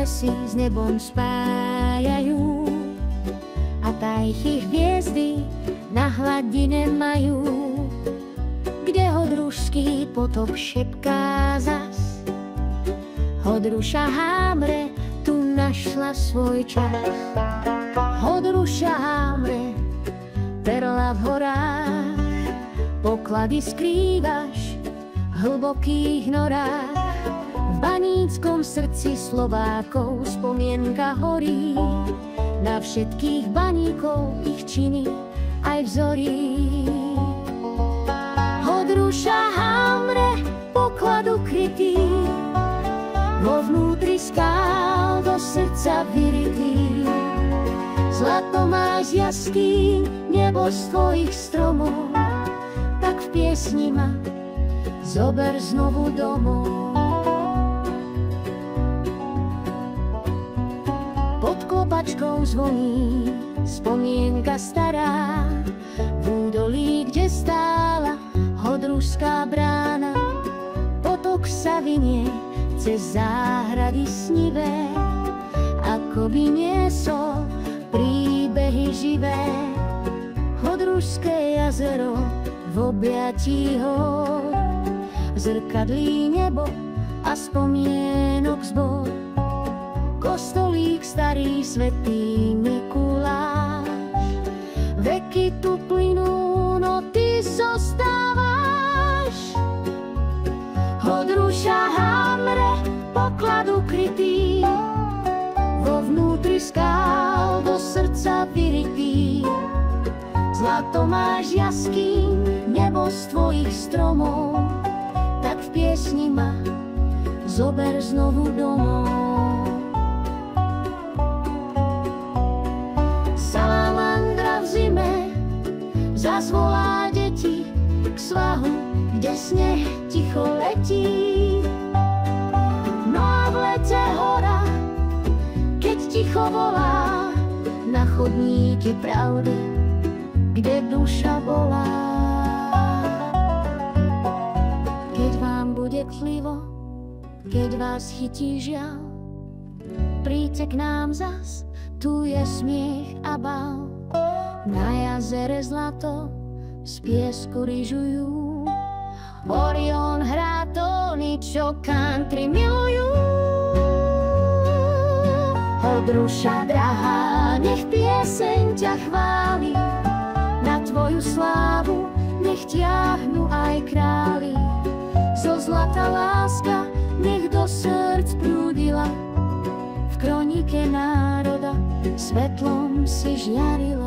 lesy s nebom spájajú a tajchy hviezdy na hladine majú, kde hodružský potok šepká zas. Hodruša Hámre tu našla svoj čas. Hodruša Hámre, perla v horách, poklady skrývaš v hlbokých norách. V baníckom srdci Slovákov spomienka horí na všetkých baníkov, ich činy aj vzory. Hodruša Hámre, poklad ukrytý, vo vnútri skál do srdca vyrytý. Zlato máš jaskýň, nebo z tvojich stromov, tak v piesni ma zober znovu domov. Pod klopačkou zvoní spomienka stará, v údolí, kde stála hodružská brána. Potok sa vinie cez záhrady snivé, ako by niesol príbehy živé. Hodružské jazero v objatí hor, zrkadlí nebo a spomienok zbor. Kostolík starý svätý Mikuláš, veky tu plynú, no ty zostávaš. Hodruša Hámre, poklad ukrytý, vo vnútri skál do srdca vyrytý. Zlato máš jaskýň, nebo z tvojich stromov, tak v piesni ma zober znovu domov. Salamandra v zime zazvolá deti k svahu, kde sneh ticho letí. No a v lete hora, keď ticho volá na chodníky pravdy, kde duša volá. Keď vám bude tlivo, keď vás chytí žiaľ, príďte k nám zas, tu je smiech a bál. Na jazere zlato z piesku ryžujú, Orion hrá tóny, čo country milujú. Hodruša drahá, nech pieseň ťa chváli, na tvoju slávu nech tiahnu aj králi. Zo zlata láska nech do srdc prúdila, v kronike národa svetlom si žiarila.